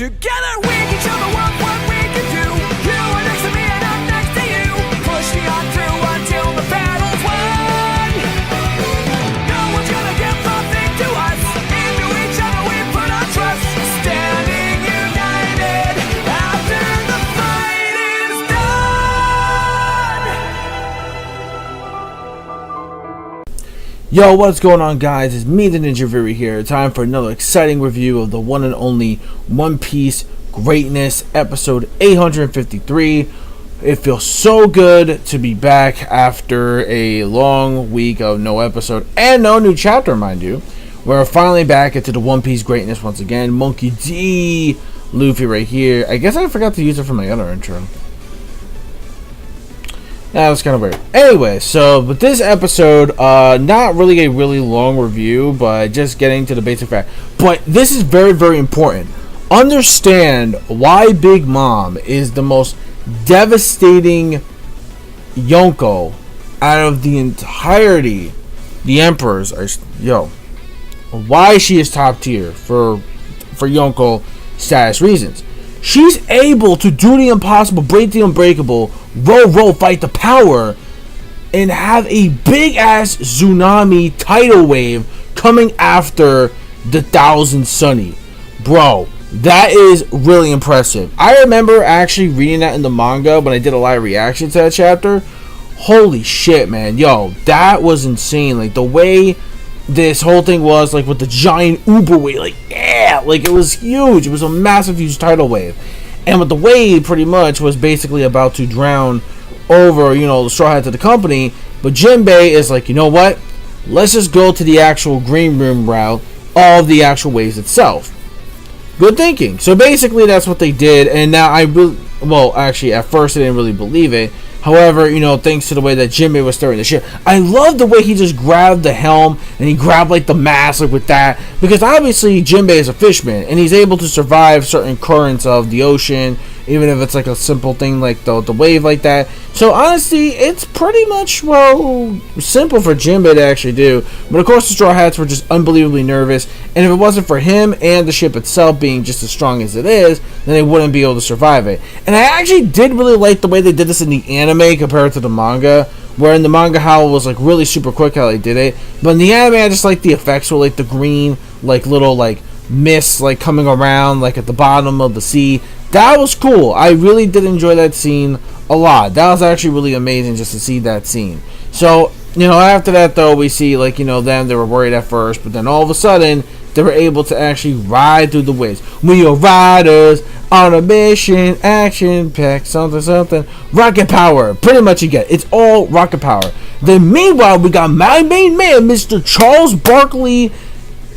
Together we can show the world what we can do. You are next to me and I'm next to you. Pushing on through until the battle's won. No one's gonna give nothing to us. Into each other we put our trust. Standing united after the fight is done. Yo, what's going on, guys? It's me, the Ninja Fury here. Time for another exciting review of the one and only One Piece Greatness, episode 853. It feels so good to be back after a long week of no episode and no new chapter, mind you. We're finally back into the One Piece Greatness once again. Monkey D. Luffy right here. I guess I forgot to use it for my other intro. That was kind of weird. Anyway, so with this episode, not really a really long review, but just getting to the basic fact. But this is very, very important. Understand why Big Mom is the most devastating Yonko out of the entirety. The Emperors are, why she is top tier for Yonko status reasons. She's able to do the impossible, break the unbreakable, roll, fight the power, and have a big-ass tsunami tidal wave coming after the Thousand Sunny. Bro, that is really impressive. I remember actually reading that in the manga when I did a live reaction to that chapter. Holy shit, man. Yo, that was insane. Like, the way this whole thing was, like, with the giant uber wave, like, yeah, like, it was huge. It was a massive, huge tidal wave. And with the wave, pretty much, was basically about to drown over, the Straw Hats of the company. But Jinbei is like, you know what? Let's just go to the actual green room route of the actual waves itself. Good thinking. So basically, that's what they did. And now actually, at first I didn't really believe it. However, thanks to the way that Jinbei was steering the ship, I love the way he just grabbed the helm and he grabbed like the mask like with that, because obviously Jinbei is a fisherman and he's able to survive certain currents of the ocean, even if it's like a simple thing like the wave like that. So honestly, it's pretty much simple for Jinbei to actually do. But of course, the Straw Hats were just unbelievably nervous, and if it wasn't for him and the ship itself being just as strong as it is, then they wouldn't be able to survive it. And I actually did really like the way they did this in the anime compared to the manga, where in the manga how it was like really super quick how they did it, but in the anime I just like the effects with like the green like little like mist like coming around like at the bottom of the sea. That was cool. I really did enjoy that scene a lot. That was actually really amazing just to see that scene. So after that though, we see like them, they were worried at first, but then all of a sudden they were able to actually ride through the waves. We are riders on a mission, action pack, something, rocket power. Pretty much you get it. It's all rocket power. Then meanwhile, we got my main man, Mr. Charles Barkley,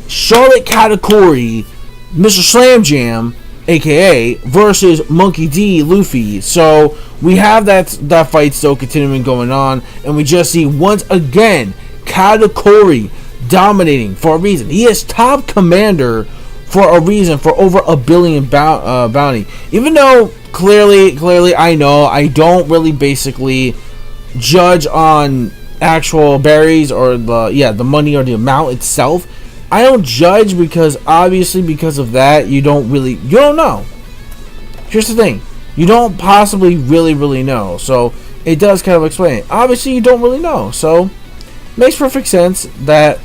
Charlotte Katakuri, Mr. Slam Jam, aka versus Monkey D. Luffy. So we have that fight still continuing going on, and we just see once again Katakuri dominating for a reason. He is top commander for a reason, for over $1 billion bounty. Even though clearly I know I don't really basically judge on actual berries or the money or the amount itself. I don't judge because obviously because of that you don't know. Here's the thing. You don't possibly really know. So it does kind of explain it. Obviously you don't really know. So makes perfect sense that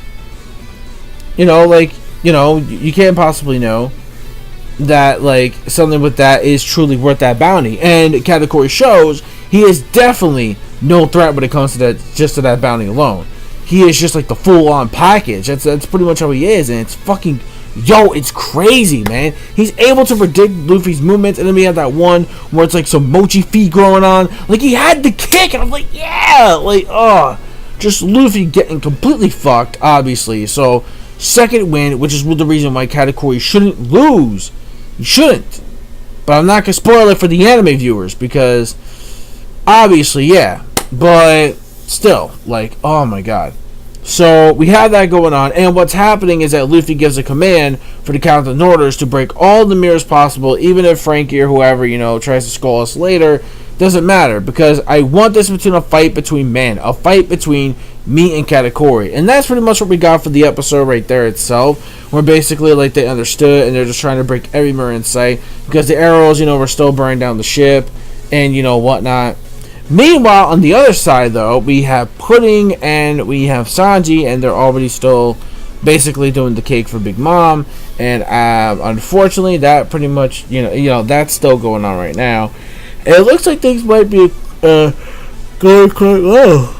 you can't possibly know that like something with that is truly worth that bounty. And Katakuri shows he is definitely no threat when it comes to that bounty alone. He is just like the full-on package. That's pretty much how he is, and it's fucking it's crazy, man. He's able to predict Luffy's movements, and then we have that one where it's like some mochi feet growing on. Like he had the kick, and I'm like, yeah, like just Luffy getting completely fucked, obviously. So second win, which is the reason why Katakuri shouldn't lose. He shouldn't. But I'm not gonna spoil it for the anime viewers because obviously, yeah. But still, like, oh my god. So we have that going on, and what's happening is that Luffy gives a command for the Captain Orders to break all the mirrors possible, even if Frankie or whoever, tries to skull us later. Doesn't matter, because I want this between a fight between men, a fight between meeting Katakuri. And that's pretty much what we got for the episode right there itself. Where basically, like, they understood and they're just trying to break every mirror in sight. Because the arrows, were still burning down the ship and, whatnot. Meanwhile, on the other side, though, we have Pudding and we have Sanji, and they're already still basically doing the cake for Big Mom. And unfortunately, that pretty much, that's still going on right now. And it looks like things might be going quite well.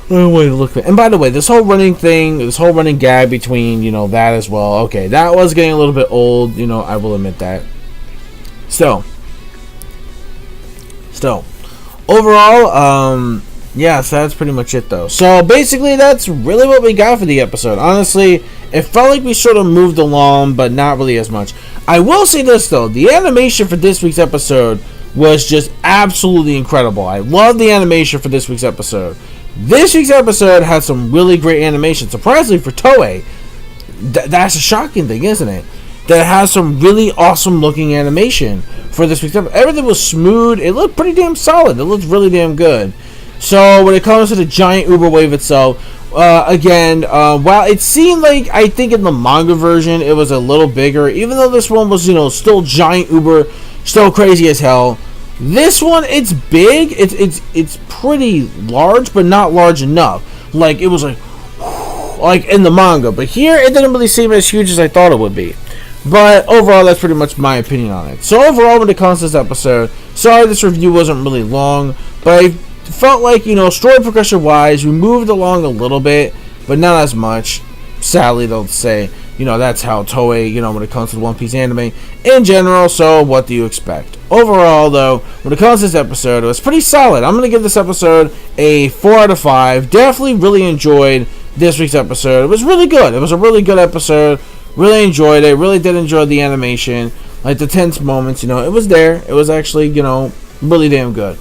And by the way, this whole running thing, this whole running gag between, that as well. Okay, that was getting a little bit old, I will admit that. Still. Overall, yeah, so that's pretty much it, though. So, basically, that's really what we got for the episode. Honestly, it felt like we sort of moved along, but not really as much. I will say this, though. The animation for this week's episode was just absolutely incredible. I love the animation for this week's episode. This week's episode had some really great animation. Surprisingly for Toei, that's a shocking thing, isn't it? That it has some really awesome looking animation for this week's episode. Everything was smooth. It looked pretty damn solid. It looked really damn good. So when it comes to the giant Uber wave itself, again, while it seemed like, I think in the manga version it was a little bigger, even though this one was, still giant Uber, still crazy as hell. This one, it's big. It's pretty large, but not large enough. Like, it was like in the manga. But here, it didn't really seem as huge as I thought it would be. But overall, that's pretty much my opinion on it. So overall, when it comes to this episode, sorry this review wasn't really long, but I felt like, story progression wise, we moved along a little bit, but not as much. Sadly, they'll say, that's how Toei, when it comes to the One Piece anime in general. So what do you expect? Overall, though, when it comes to this episode, it was pretty solid. I'm going to give this episode a 4 out of 5. Definitely really enjoyed this week's episode. It was really good. It was a really good episode. Really enjoyed it. Really did enjoy the animation. Like the tense moments, it was there. It was actually, really damn good.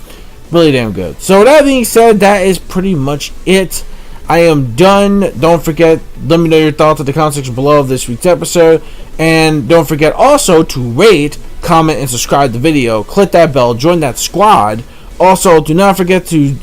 Really damn good. So with that being said, that is pretty much it. I am done. Don't forget, let me know your thoughts in the comment section below of this week's episode. And don't forget also to rate, comment, and subscribe to the video. Click that bell. Join that squad. Also, do not forget to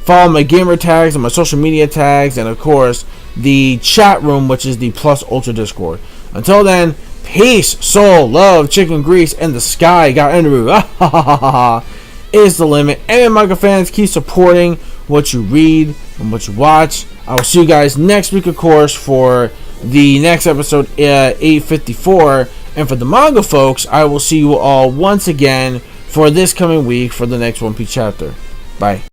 follow my gamer tags and my social media tags. And, of course, the chat room, which is the Plus Ultra Discord. Until then, peace, soul, love, chicken grease, and the sky got in the roof. Is the limit. And manga fans, keep supporting what you read and what you watch. I will see you guys next week, of course, for the next episode, 854. And for the manga folks, I will see you all once again for this coming week for the next One Piece chapter. Bye.